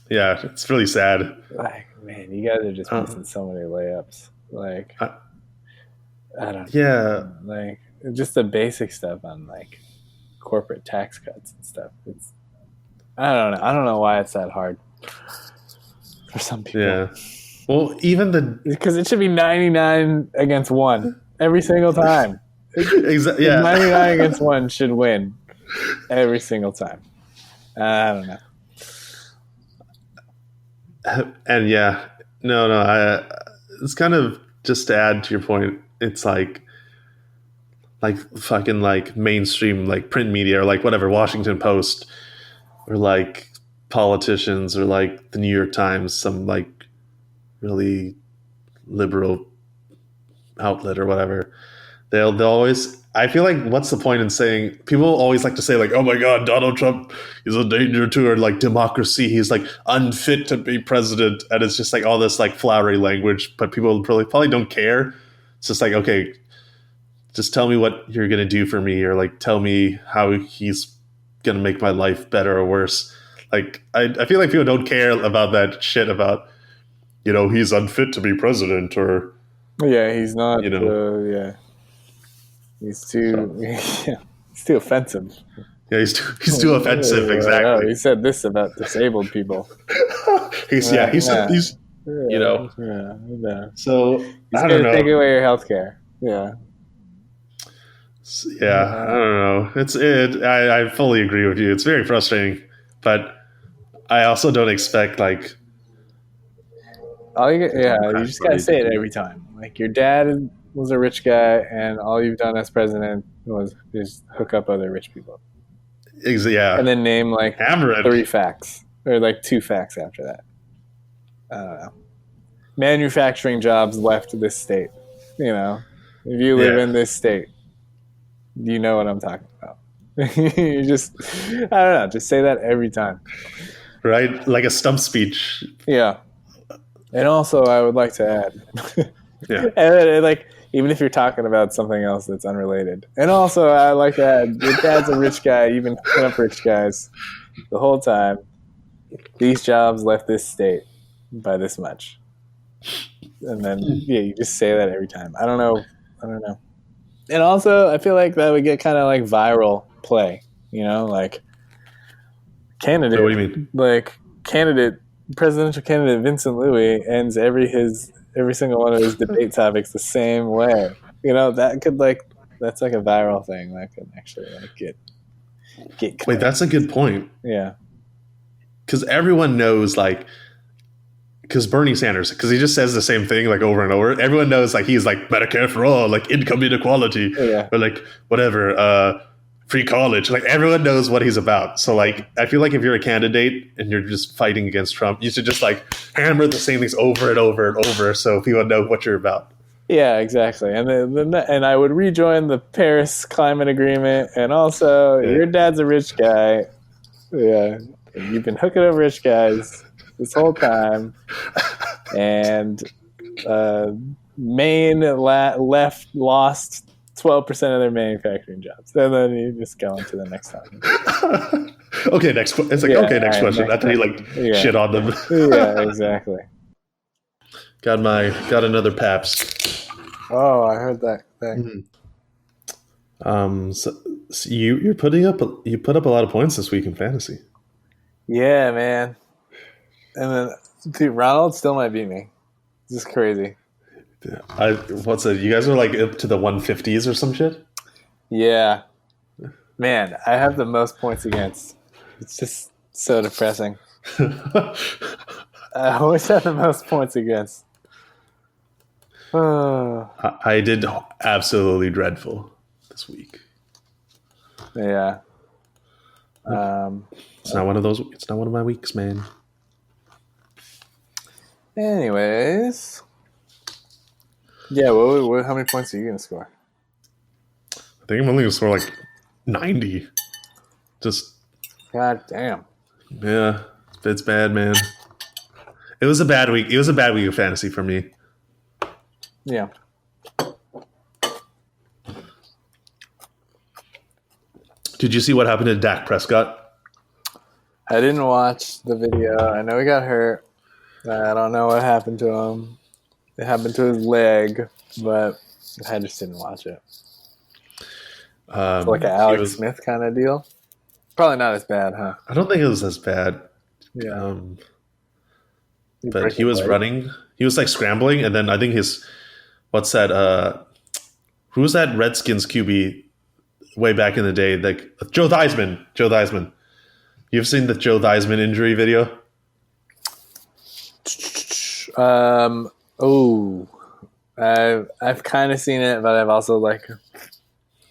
Yeah, it's really sad. Like, man, you guys are just missing so many layups. Like, I don't know. Yeah. Like, just the basic stuff on, like, corporate tax cuts and stuff. I don't know. I don't know why it's that hard for some people. Yeah. Well, even because it should be 99 against 1 every single time. Exactly. Yeah. 99 against 1 should win every single time. I don't know. And yeah, no, it's kind of just to add to your point. It's like fucking like mainstream like print media or like whatever Washington Post or like politicians or like the New York Times, some like really liberal outlet or whatever. They'll always. I feel like what's the point in saying? People always like to say like, "Oh my God, Donald Trump is a danger to our like democracy. He's like unfit to be president," and it's just like all this like flowery language. But people probably don't care. It's just like, okay, just tell me what you're gonna do for me, or like tell me how he's gonna make my life better or worse. Like I feel like people don't care about that shit about, he's unfit to be president or. Yeah, he's not. Yeah. He's too offensive. Yeah, he's too offensive. Exactly. Oh, he said this about disabled people. He said these. So he's I don't know. Take away your health care. Yeah. Yeah, I don't know. I fully agree with you. It's very frustrating, but I also don't expect like. You just gotta say it every time. Like your dad was a rich guy, and all you've done as president was just hook up other rich people. Yeah, and then name like 3 facts or like 2 facts after that. I don't know. Manufacturing jobs left this state. If you live in this state, you know what I'm talking about. You just, I don't know. Just say that every time. Right, like a stump speech. Yeah. And also, I would like to add, and like, even if you're talking about something else that's unrelated. And also, I like to add, your dad's a rich guy. You've been picking up rich guys the whole time. These jobs left this state by this much. And then, you just say that every time. I don't know. And also, I feel like that would get kind of like viral play. Like candidate. So what do you mean? Like presidential candidate Vincent Louis ends every single one of his debate topics the same way. That could that's like a viral thing that could actually like get. Wait, that's a good point. Yeah, because everyone knows because Bernie Sanders, because he just says the same thing like over and over. Everyone knows like he's like Medicare for all, like income inequality, or like whatever. Free college, like everyone knows what he's about. So like, I feel like if you're a candidate and you're just fighting against Trump, you should just like hammer the same things over and over and over, so people know what you're about. Yeah, exactly. And and I would rejoin the Paris Climate Agreement, and also your dad's a rich guy. Yeah, you've been hooking up rich guys this whole time, and Maine lost 12% of their manufacturing jobs. And then you just go on to the next time. Okay, next question. It's like, next question. After you shit on them. Yeah, exactly. Got another Pabst. Oh, I heard that thing. So you put up a lot of points this week in fantasy. Yeah, man. And then, dude, Ronald still might beat me. This is crazy. What's it? You guys are like up to the 150s or some shit. Yeah, man. I have the most points against. It's just so depressing. I always have the most points against. I did absolutely dreadful this week. Yeah. It's not one of those. It's not one of my weeks, man. Anyways. Yeah, how many points are you going to score? I think I'm only gonna score like 90. Just God damn. yeah, it's bad, man. It was a bad week. It was a bad week of fantasy for me. Yeah. Did you see what happened to Dak Prescott? I didn't watch the video. I know he got hurt. I don't know what happened to him. It happened to his leg, but I just didn't watch it. It's like an Alex Smith kind of deal. Probably not as bad, huh? I don't think it was as bad. Yeah. But he was running. He was like scrambling, and then I think what's that? Who was that Redskins QB way back in the day? Like Joe Theismann. Joe Theismann. You've seen the Joe Theismann injury video? I've kind of seen it, but I've also like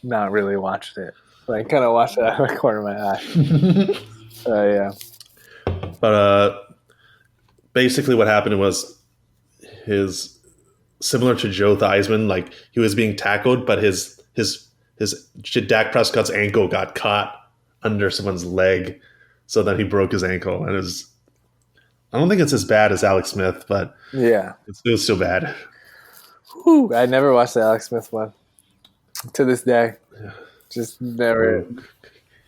not really watched it. Like kind of watched it out of the corner of my eye. Yeah. But basically, what happened was similar to Joe Theismann, like he was being tackled, but his Dak Prescott's ankle got caught under someone's leg, so then he broke his ankle, and I don't think it's as bad as Alex Smith, but yeah, it was still bad. Whew, I never watched the Alex Smith one to this day. Yeah. Just never.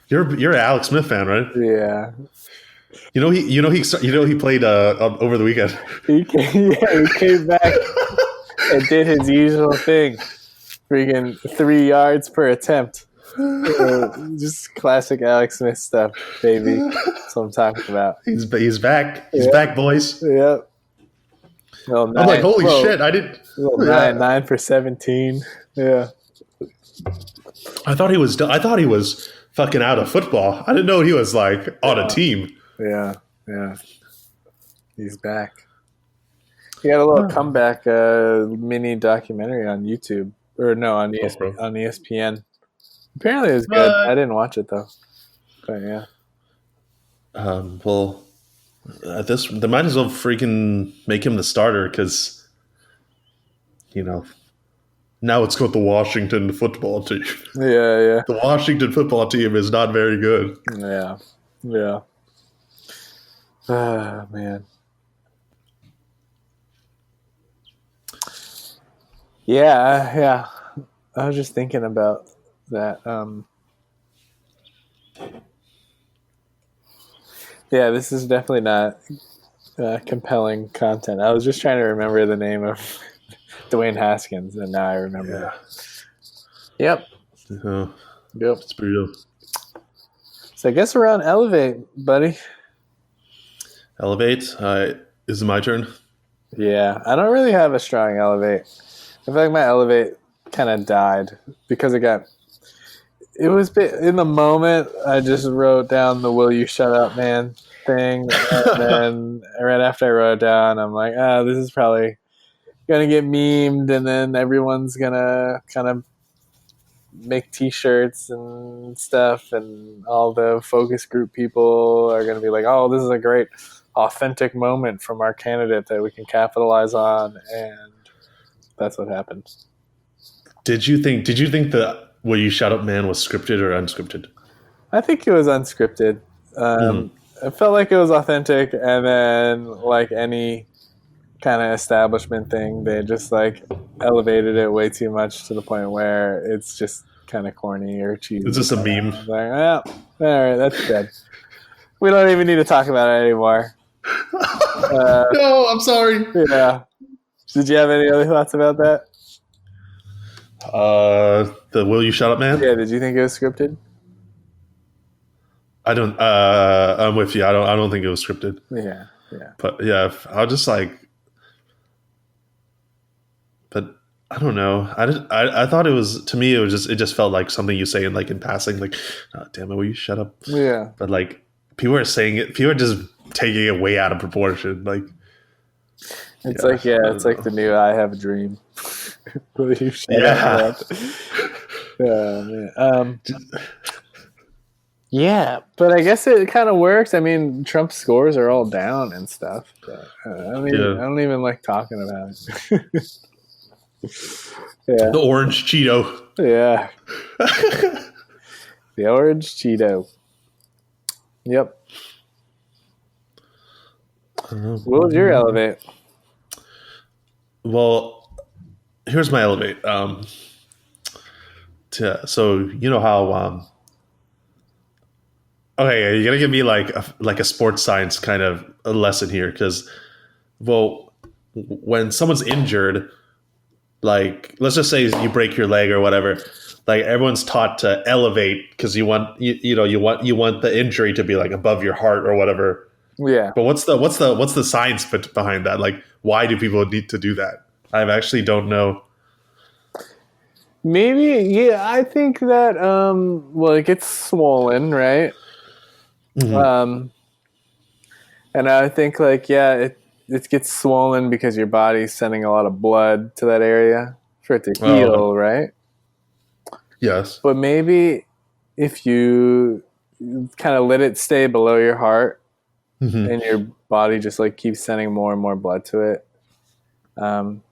You're an Alex Smith fan, right? Yeah. He played over the weekend. He came back and did his usual thing, freaking 3 yards per attempt. Just classic Alex Smith stuff, baby. That's what I'm talking about. He's back. He's back, boys. Yep. I'm like, holy shit! I didn't. 9 for 17. Yeah. I thought he was fucking out of football. I didn't know he was like on a team. Yeah. He's back. He had a little comeback mini documentary on YouTube. Or no, on ESPN. Apparently it was good. I didn't watch it though. But yeah. Well, they might as well freaking make him the starter because, now it's called the Washington football team. Yeah. The Washington football team is not very good. Yeah. Ah, man. Yeah. I was just thinking about that. Yeah, this is definitely not compelling content. I was just trying to remember the name of Dwayne Haskins, and now I remember. Yeah. Yep. Yep. It's brutal. So I guess we're on Elevate, buddy. Elevate? Is it my turn? Yeah. I don't really have a strong Elevate. I feel like my Elevate kind of died because it was in the moment. I just wrote down the "Will you shut up, man" thing, and then right after I wrote it down, I'm like, this is probably gonna get memed, and then everyone's gonna kind of make T-shirts and stuff, and all the focus group people are gonna be like, "Oh, this is a great, authentic moment from our candidate that we can capitalize on," and that's what happened. Did you think the "Will you shut up, man" was scripted or unscripted? I think it was unscripted. It felt like it was authentic, and then like any kind of establishment thing, they just like elevated it way too much to the point where it's just kind of corny or cheesy. It's just a meme. Like, all right, that's good. We don't even need to talk about it anymore. No, I'm sorry. Yeah. Did you have any other thoughts about that? The Will You Shut Up Man? Yeah, did you think it was scripted? I don't. I'm with you. I don't think it was scripted. Yeah, yeah. But yeah, I was just like, but I don't know. I thought it was, to me, it just felt like something you say in passing, like, oh, damn it, will you shut up? Yeah. But like people are saying it, people are just taking it way out of proportion. Like It's yeah, like, yeah, it's like the new I Have a Dream. Will you shut yeah. up? Yeah, man. Yeah, but I guess it kind of works. I mean, Trump's scores are all down and stuff. But I Yeah. don't even like talking about it. Yeah, The orange Cheeto. yeah. The orange Cheeto. Yep. What was your elevate? Well, here's my elevate. So you know how okay, you're gonna give me like a sports science kind of a lesson here, because well, when someone's injured, like let's just say you break your leg or whatever, like everyone's taught to elevate because you want the injury to be like above your heart or whatever. Yeah. But what's the science behind that? Like, why do people need to do that? I actually don't know. Maybe, yeah, I think that, well, it gets swollen, right? Mhm. And I think, like, yeah, it gets swollen because your body's sending a lot of blood to that area for it to Oh, okay. heal, right? Yes. But maybe if you kind of let it stay below your heart Hmm. and your body just like keeps sending more and more blood to it, um,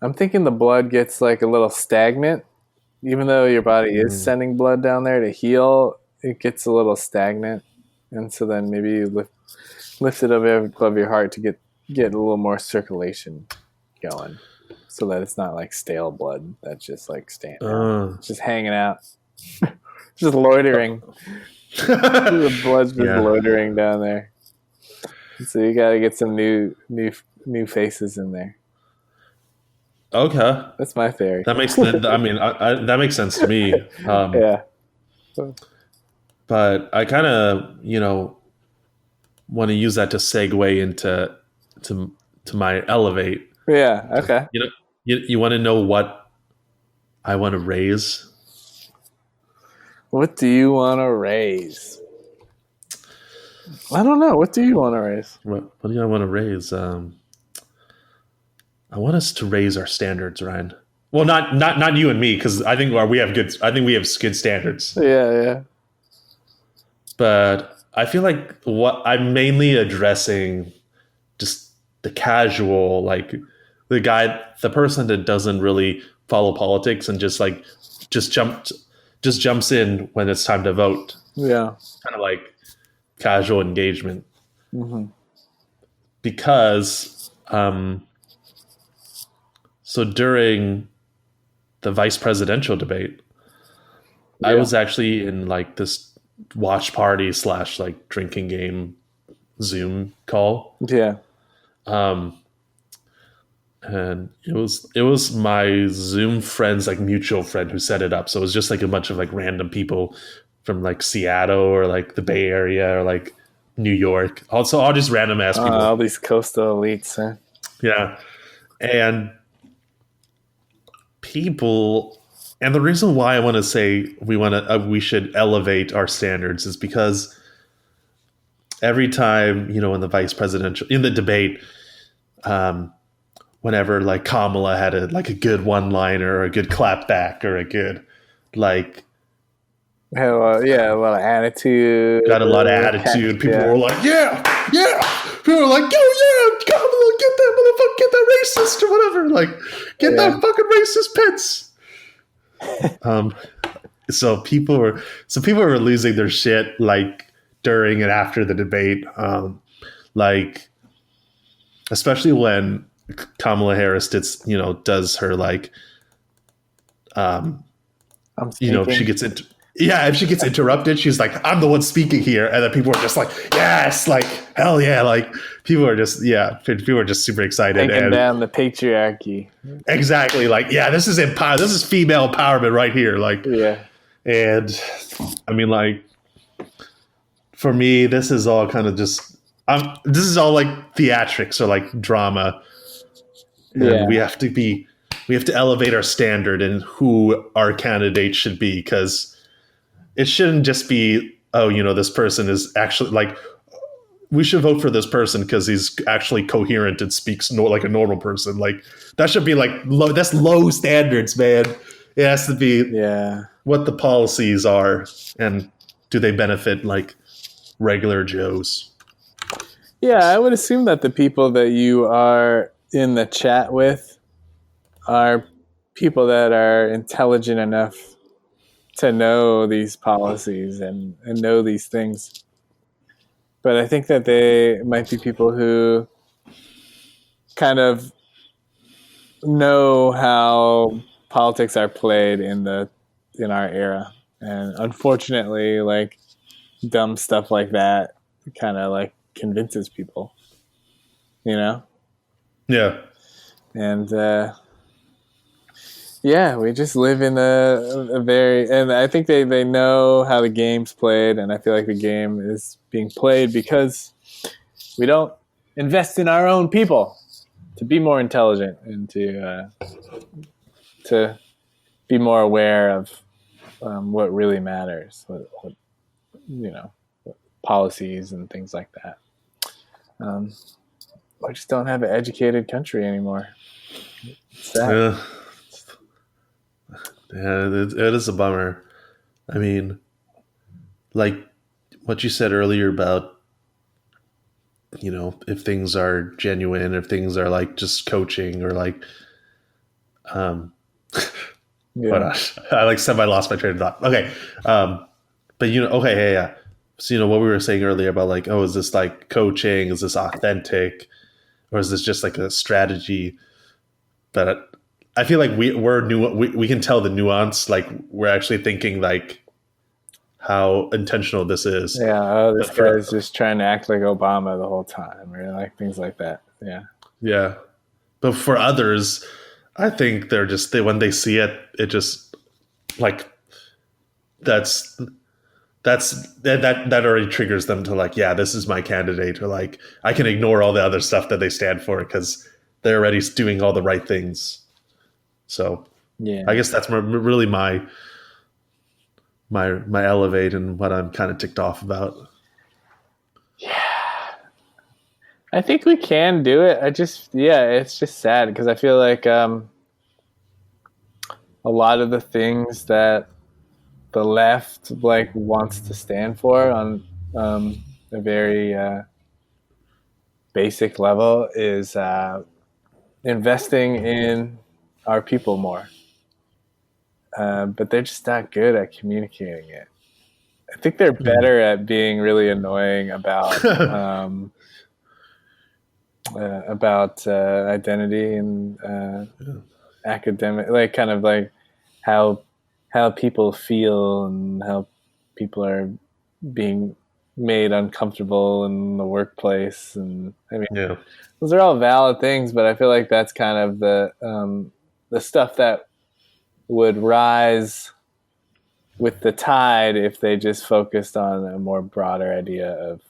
I'm thinking the blood gets like a little stagnant. Even though your body is sending blood down there to heal, it gets a little stagnant. And so then maybe you lift it up above your heart to get a little more circulation going, so that it's not like stale blood that's just like just hanging out, just loitering. The blood's just Yeah. loitering down there. So you got to get some new faces in there. Okay. That's my theory. That makes I mean that makes sense to me. Yeah. But I kind of want to use that to segue into to my elevate. Yeah. Okay. You want to know what I want to raise? What do you want to raise? I don't know. What do you want to raise? What do I want to raise? I want us to raise our standards, Ryan. Well, not you and me, because I think we have good. I think we have good standards. Yeah. Yeah. But I feel like what I'm mainly addressing, just the casual, like the person that doesn't really follow politics and just jumps in when it's time to vote, Yeah. kind of like casual engagement. Mm-hmm. Because so during the vice presidential debate, I was actually in like this watch party / like drinking game Zoom call. Yeah. And it was my Zoom friend's like mutual friend who set it up. So it was just like a bunch of like random people from like Seattle or like the Bay Area or like New York. Also all just random ass people. All these coastal elites, huh? Yeah. And the reason why I want to say we should elevate our standards is because every time, in the debate, whenever like Kamala had a good one liner or a good clapback or a good like Had a lot of attitude. got a lot of attitude. People were like, yeah. People were like, yo, yeah, Kamala, get that motherfucker, get that racist or whatever. Like, get that fucking racist Pence. So people were losing their shit like during and after the debate. Like, especially when Kamala Harris does her like, she gets into. Yeah, if she gets interrupted, she's like, "I'm the one speaking here," and then people are just like, "Yes, like hell yeah!" Like people are just people are just super excited Taking and down the patriarchy. exactly like this is this is female empowerment right here. Like, Yeah. and I mean, like for me, this is all kind of just this is all like theatrics or like drama, and Yeah. we have to elevate our standard and who our candidate should be because it shouldn't just be, oh, this person is actually like, we should vote for this person because he's actually coherent and speaks like a normal person. Like that should be like low. That's low standards, man. It has to be what the policies are and do they benefit like regular Joes. Yeah, I would assume that the people that you are in the chat with are people that are intelligent enough to know these policies and know these things. But I think that they might be people who kind of know how politics are played in our era. And unfortunately, like dumb stuff like that kind of like convinces people, Yeah. And we just live in a very, and I think they know how the game's played, and I feel like the game is being played because we don't invest in our own people to be more intelligent and to be more aware of what really matters, what policies and things like that. We just don't have an educated country anymore. It's sad. Yeah, it is a bummer. I mean, like what you said earlier about, if things are genuine, if things are like just coaching or like, I like semi lost my train of thought. Okay. But okay, yeah. So, what we were saying earlier about like, oh, is this like coaching? Is this authentic? Or is this just like a strategy? But I feel like we can tell the nuance. Like we're actually thinking like how intentional this is. Yeah, this guy's just trying to act like Obama the whole time, or like things like that. Yeah. Yeah. But for others, I think they're just when they see it, it just like that already triggers them to like, yeah, this is my candidate, or like I can ignore all the other stuff that they stand for because they're already doing all the right things. So yeah, I guess that's really my elevate and what I'm kind of ticked off about. Yeah, I think we can do it. It's just sad because I feel like a lot of the things that the left like wants to stand for on a very basic level is investing in our people more. But they're just not good at communicating it. I think they're better at being really annoying about identity and academic, like kind of like how people feel and how people are being made uncomfortable in the workplace. And I mean, those are all valid things, but I feel like that's kind of the stuff that would rise with the tide if they just focused on a more broader idea of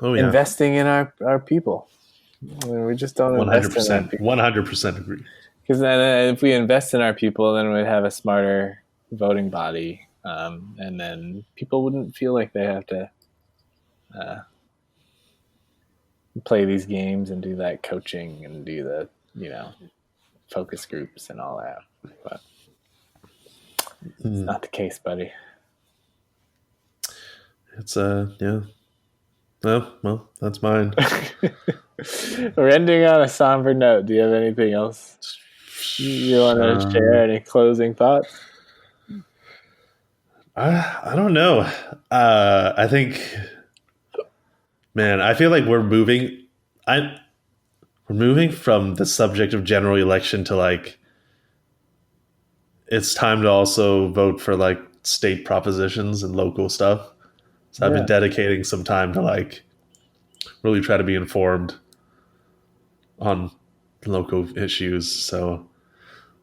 investing in our people. I mean, we just don't 100%, 100% agree. Because then if we invest in our people, then we'd have a smarter voting body. And then people wouldn't feel like they have to play these games and do that coaching and do the, focus groups and all that. But it's not the case, buddy. It's yeah. Oh, well, that's mine. We're ending on a somber note. Do you have anything else you want to share? Any closing thoughts? I don't know. I think, man, I feel like we're moving from the subject of general election to like, it's time to also vote for like state propositions and local stuff. So I've been Yeah. dedicating some time to like really try to be informed on local issues. So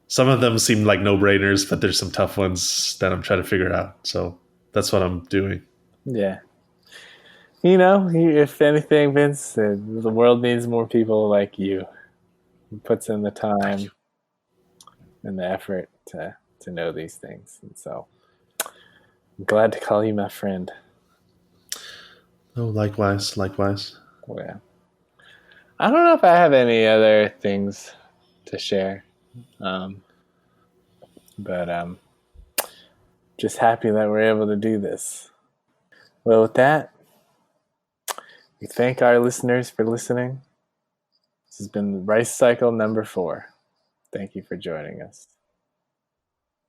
some of them seem like no-brainers, but there's some tough ones that I'm trying to figure out. So that's what I'm doing. Yeah. If anything, Vince, the world needs more people like you who puts in the Thank time you. and the effort to know these things. And so I'm glad to call you my friend. Oh, likewise, likewise. Oh, yeah. I don't know if I have any other things to share, um, but just happy that we're able to do this. Well, with that, we thank our listeners for listening. This has been Rice Cycle number 4. Thank you for joining us.